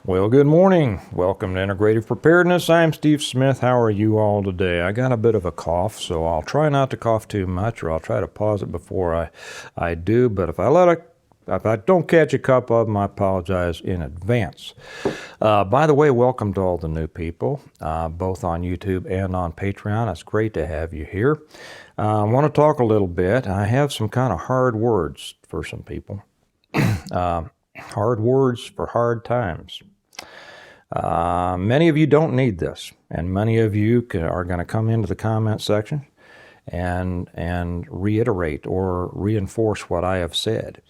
Well, good morning. Welcome to Integrative Preparedness. I'm Steve Smith. How are you all today? I got a bit of a cough, so I'll try not to cough too much, or I'll try to pause it before I do. But if I don't catch a couple of them, I apologize in advance. By the way, welcome to all the new people, both on YouTube and on Patreon. It's great to have you here. I want to talk a little bit. I have some kind of hard words for some people. Hard words for hard times. Many of you don't need this, and many of you are going to come into the comment section and reiterate or reinforce what I have said.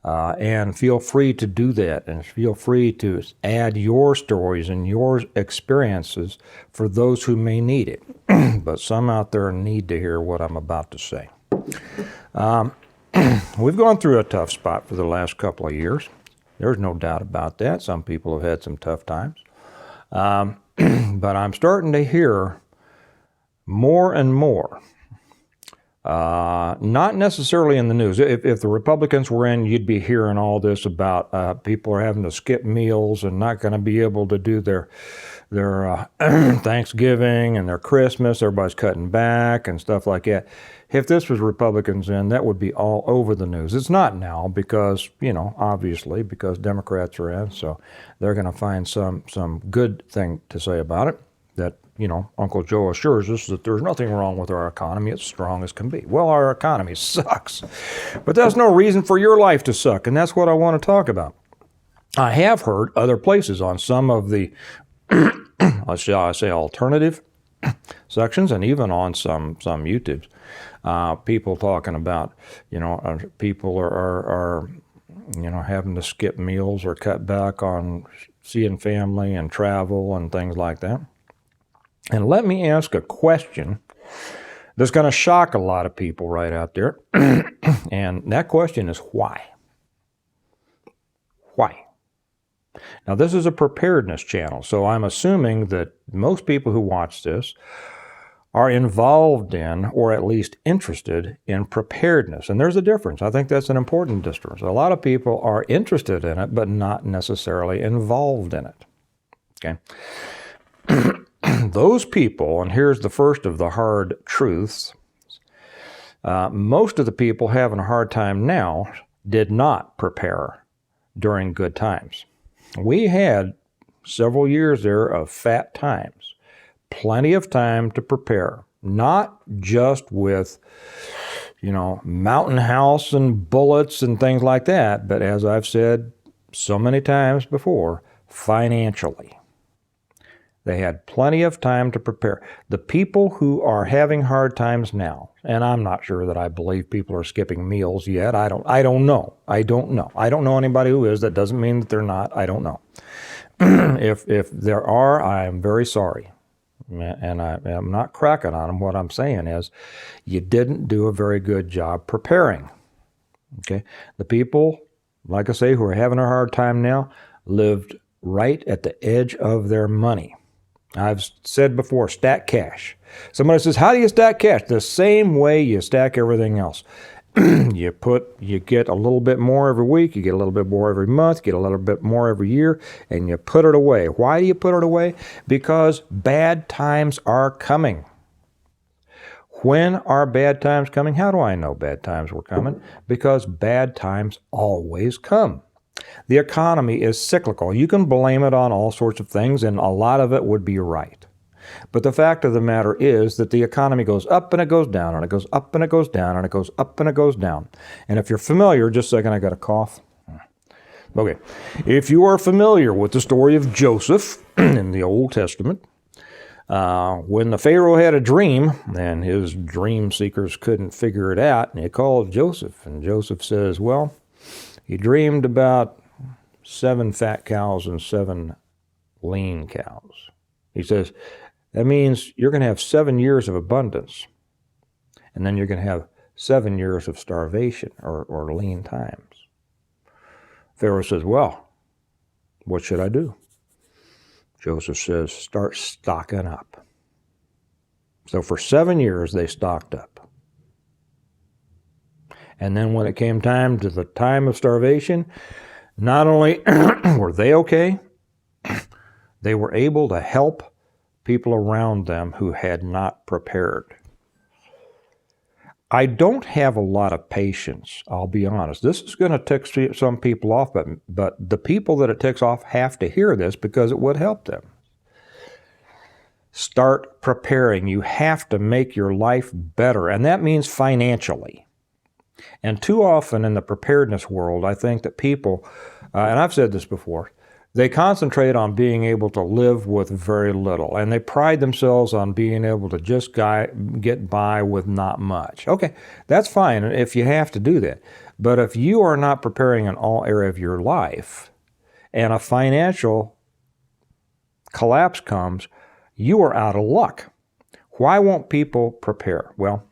And feel free to do that, and feel free to add your stories and your experiences for those who may need it. But some out there need to hear what I'm about to say. We've gone through a tough spot for the last couple of years. There's no doubt about that. Some people have had some tough times. But I'm starting to hear more and more, not necessarily in the news. If the Republicans were in, you'd be hearing all this about people are having to skip meals and not going to be able to do their Thanksgiving and their Christmas. Everybody's cutting back and stuff like that. If this was Republicans in, that would be all over the news. It's not now because, obviously, because Democrats are in, so they're going to find some good thing to say about it, that, Uncle Joe assures us that there's nothing wrong with our economy. It's strong as can be. Well, our economy sucks, but that's no reason for your life to suck, and that's what I want to talk about. I have heard other places on some of the, shall I say, alternative sections, and even on some YouTubes, people talking about, people are having to skip meals or cut back on seeing family and travel and things like that. And let me ask a question that's going to shock a lot of people right out there. And that question is why? Why? Now, this is a preparedness channel, so I'm assuming that most people who watch this are involved in, or at least interested in, preparedness. And there's a difference. I think that's an important difference. A lot of people are interested in it, but not necessarily involved in it. Okay? Those people, and here's the first of the hard truths, most of the people having a hard time now did not prepare during good times. We had several years there of fat times, plenty of time to prepare, not just with, mountain house and bullets and things like that, but as I've said so many times before, financially. They had plenty of time to prepare. The people who are having hard times now, and I'm not sure that I believe people are skipping meals yet. I don't know. I don't know anybody who is. That doesn't mean that they're not. I don't know. If there are, I am very sorry. And I'm not cracking on them. What I'm saying is you didn't do a very good job preparing. Okay? The people, like I say, who are having a hard time now lived right at the edge of their money. I've said before, stack cash. Somebody says, how do you stack cash? The same way you stack everything else. You get a little bit more every week, you get a little bit more every month, you get a little bit more every year, and you put it away. Why do you put it away? Because bad times are coming. When are bad times coming? How do I know bad times were coming? Because bad times always come. The economy is cyclical. You can blame it on all sorts of things, and a lot of it would be right. But the fact of the matter is that the economy goes up and it goes down, and it goes up and it goes down, and it goes up and it goes down. And if you're familiar, just a second, I got a cough. Okay. If you are familiar with the story of Joseph in the Old Testament, when the Pharaoh had a dream and his dream seekers couldn't figure it out, and he called Joseph, and Joseph says, well, he dreamed about 7 fat cows and 7 lean cows. He says, that means you're going to have 7 years of abundance, and then you're going to have 7 years of starvation or lean times. Pharaoh says, well, what should I do? Joseph says, start stocking up. So for 7 years, they stocked up. And then when it came time to the time of starvation, not only were they okay, They were able to help people around them who had not prepared. I don't have a lot of patience, I'll be honest. This is going to tick some people off, but the people that it ticks off have to hear this because it would help them. Start preparing. You have to make your life better, and that means financially. And too often in the preparedness world, I think that people, and I've said this before, they concentrate on being able to live with very little, and they pride themselves on being able to just get by with not much. Okay, that's fine if you have to do that. But if you are not preparing in all area of your life, and a financial collapse comes, you are out of luck. Why won't people prepare? Well,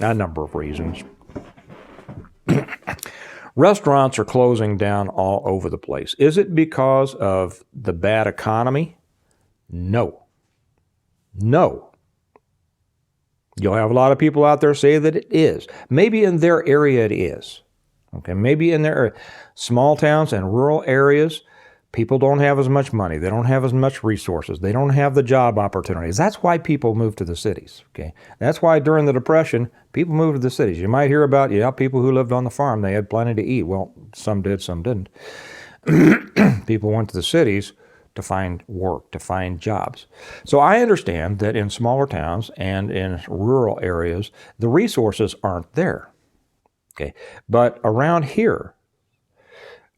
a number of reasons. Restaurants are closing down all over the place. Is it because of the bad economy? No. No. You'll have a lot of people out there say that it is. Maybe in their area it is. Okay, maybe in their area. Small towns and rural areas, people don't have as much money. They don't have as much resources. They don't have the job opportunities. That's why people move to the cities. Okay, that's why during the Depression, people moved to the cities. You might hear about people who lived on the farm. They had plenty to eat. Well, some did, some didn't. People went to the cities to find work, to find jobs. So I understand that in smaller towns and in rural areas, the resources aren't there. Okay, but around here,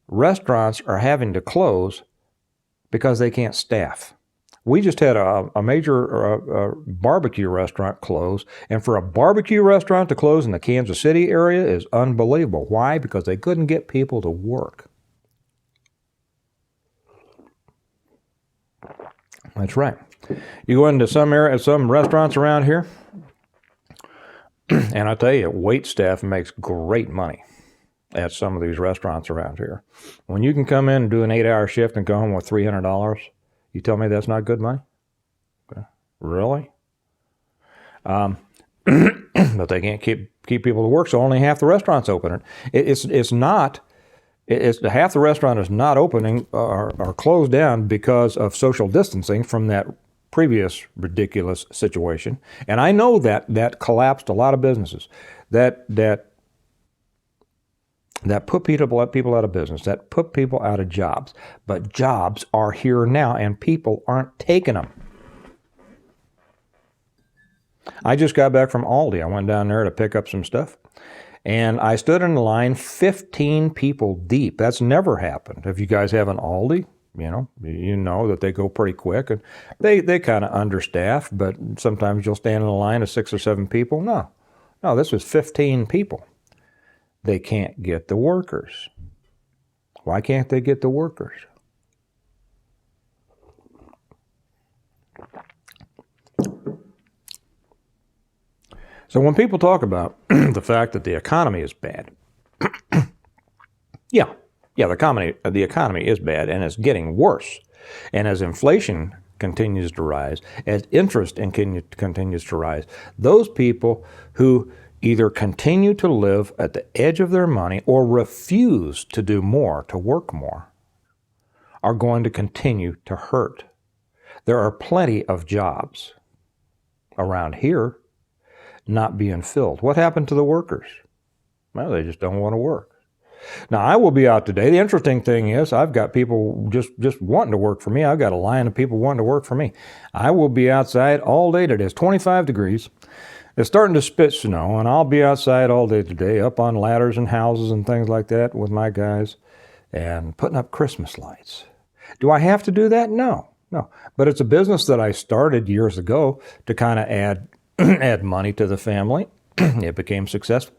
restaurants are having to close because they can't staff. We just had a major barbecue restaurant close, and for a barbecue restaurant to close in the Kansas City area is unbelievable. Why? Because they couldn't get people to work. That's right. You go into some restaurants around here, and I tell you, wait staff makes great money at some of these restaurants around here. When you can come in and do an 8-hour shift and go home with $300, you tell me that's not good money? Okay. Really? But they can't keep people to work, so only half the restaurant's open. It's half the restaurant is not opening or closed down because of social distancing from that previous ridiculous situation. And I know that collapsed a lot of businesses. That put people out of business, that put people out of jobs. But jobs are here now, and people aren't taking them. I just got back from Aldi. I went down there to pick up some stuff, and I stood in the line 15 people deep. That's never happened. If you guys have an Aldi, you know that they go pretty quick, and they kind of understaff, but sometimes you'll stand in a line of 6 or 7 people. No, this was 15 people. They can't get the workers. Why can't they get the workers? So when people talk about the fact that the economy is bad, yeah, the economy is bad, and it's getting worse. And as inflation continues to rise, as interest continues to rise, those people who either continue to live at the edge of their money or refuse to do more, to work more, are going to continue to hurt. There are plenty of jobs around here not being filled. What happened to the workers? Well, they just don't want to work. Now, I will be out today. The interesting thing is I've got people just wanting to work for me. I've got a line of people wanting to work for me. I will be outside all day today. It's 25 degrees. It's starting to spit snow, and I'll be outside all day today, up on ladders and houses and things like that with my guys, and putting up Christmas lights. Do I have to do that? No. But it's a business that I started years ago to kind of add money to the family. It became successful,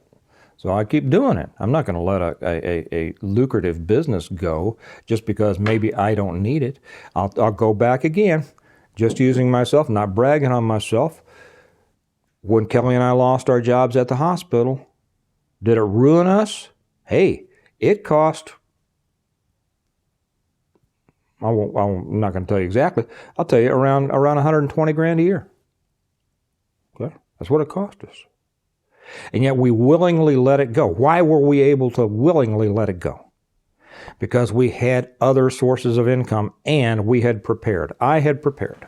so I keep doing it. I'm not going to let a lucrative business go just because maybe I don't need it. I'll go back again, just using myself, not bragging on myself. When Kelly and I lost our jobs at the hospital, did it ruin us? Hey, it cost, I'm not going to tell you exactly. I'll tell you around $120,000 a year. Okay, that's what it cost us. And yet we willingly let it go. Why were we able to willingly let it go? because we had other sources of income and we had prepared. I had prepared.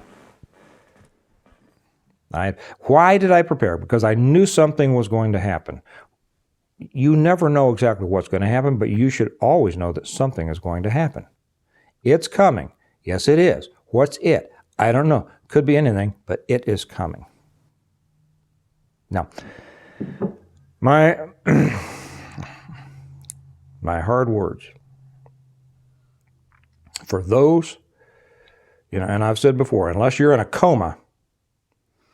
Why did I prepare? Because I knew something was going to happen. You never know exactly what's going to happen, but you should always know that something is going to happen. It's coming. Yes, it is. What's it? I don't know. Could be anything, but it is coming. Now, my hard words for those, and I've said before, unless you're in a coma,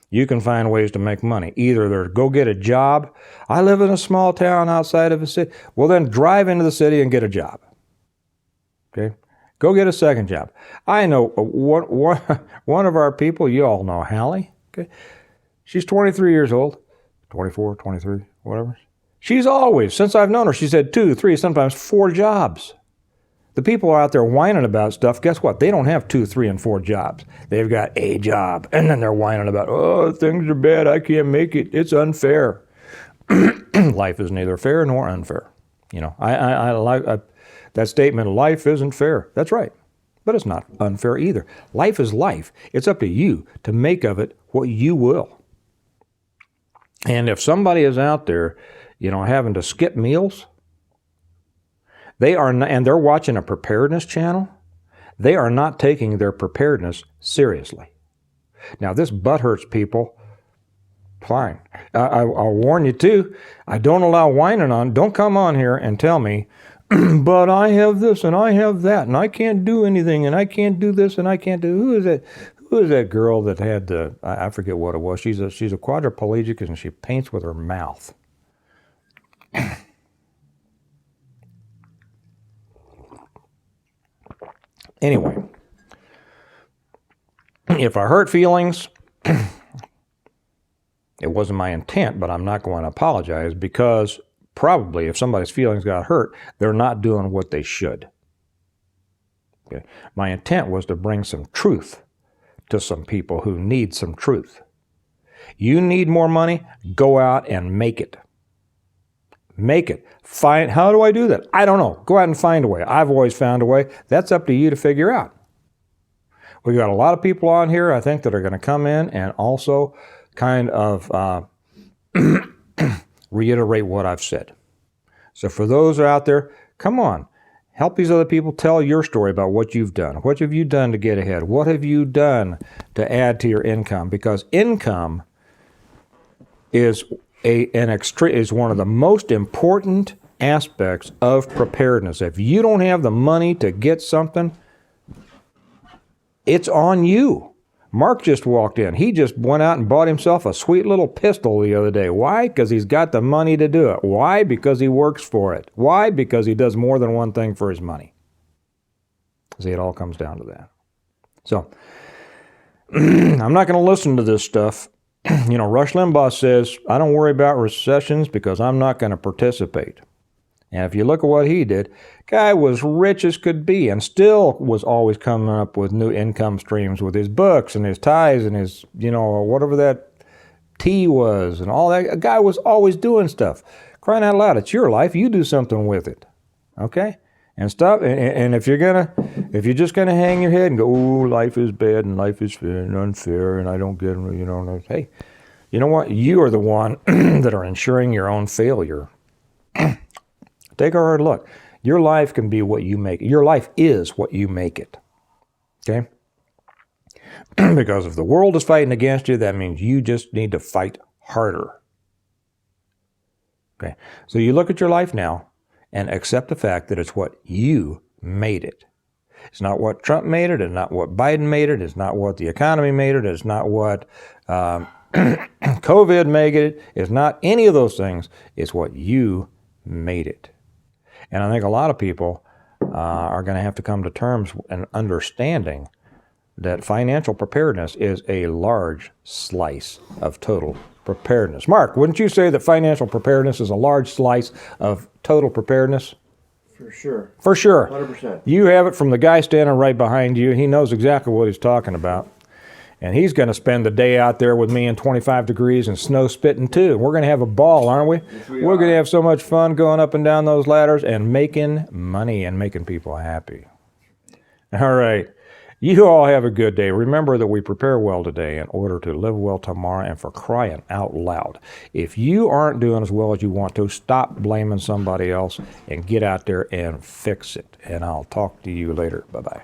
you can find ways to make money. Either there's go get a job. I live in a small town outside of a city. Well, then drive into the city and get a job. Okay? Go get a second job. I know one of our people, you all know Hallie. Okay? She's 23 years old. 24, 23, whatever. She's always, since I've known her, she's had 2, 3, sometimes 4 jobs. The people out there whining about stuff, guess what? They don't have 2, 3, and 4 jobs. They've got a job, and then they're whining about, oh, things are bad, I can't make it, it's unfair. Life is neither fair nor unfair. I like that statement, life isn't fair. That's right, but it's not unfair either. Life is life. It's up to you to make of it what you will. And if somebody is out there, having to skip meals, and they're watching a preparedness channel, they are not taking their preparedness seriously. Now, this butt hurts people. Fine. I'll warn you too. I don't allow whining on. Don't come on here and tell me, but I have this and I have that and I can't do anything and I can't do this and I can't do. Who is it? Who is that girl that had I forget what it was. She's a quadriplegic and she paints with her mouth. Anyway, if I hurt feelings, it wasn't my intent, but I'm not going to apologize because probably if somebody's feelings got hurt, they're not doing what they should. Okay. My intent was to bring some truth to some people who need some truth. You need more money? Go out and make it. Make it. How do I do that? I don't know. Go out and find a way. I've always found a way. That's up to you to figure out. We've got a lot of people on here, I think, that are going to come in and also kind of reiterate what I've said. So for those out there, come on. Help these other people tell your story about what you've done. What have you done to get ahead? What have you done to add to your income? Because income is one of the most important aspects of preparedness. If you don't have the money to get something, it's on you. Mark just walked in. He just went out and bought himself a sweet little pistol the other day. Why? Because he's got the money to do it. Why? Because he works for it. Why? Because he does more than one thing for his money. See, it all comes down to that. So, I'm not going to listen to this stuff. Rush Limbaugh says, I don't worry about recessions because I'm not going to participate. And if you look at what he did, guy was rich as could be and still was always coming up with new income streams with his books and his ties and his, whatever that tea was and all that. A guy was always doing stuff. Crying out loud, it's your life. You do something with it. Okay? And stop. And if you're just going to hang your head and go, oh, life is bad and life is fair and unfair and I don't get, hey, you know what? You are the one that are ensuring your own failure. Take a hard look. Your life can be what you make it. Your life is what you make it. Okay? Because if the world is fighting against you, that means you just need to fight harder. Okay? So you look at your life now and accept the fact that it's what you made it. It's not what Trump made it. It's not what Biden made it. It's not what the economy made it. It's not what COVID made it. It's not any of those things. It's what you made it. And I think a lot of people are going to have to come to terms and understanding that financial preparedness is a large slice of total preparedness. Mark, wouldn't you say that financial preparedness is a large slice of total preparedness? For sure. For sure. 100%. You have it from the guy standing right behind you. He knows exactly what he's talking about. And he's going to spend the day out there with me in 25 degrees and snow spitting too. We're going to have a ball, aren't we? Yes, We're going to have so much fun going up and down those ladders and making money and making people happy. All right. You all have a good day. Remember that we prepare well today in order to live well tomorrow, and for crying out loud, if you aren't doing as well as you want to, stop blaming somebody else and get out there and fix it. And I'll talk to you later. Bye-bye.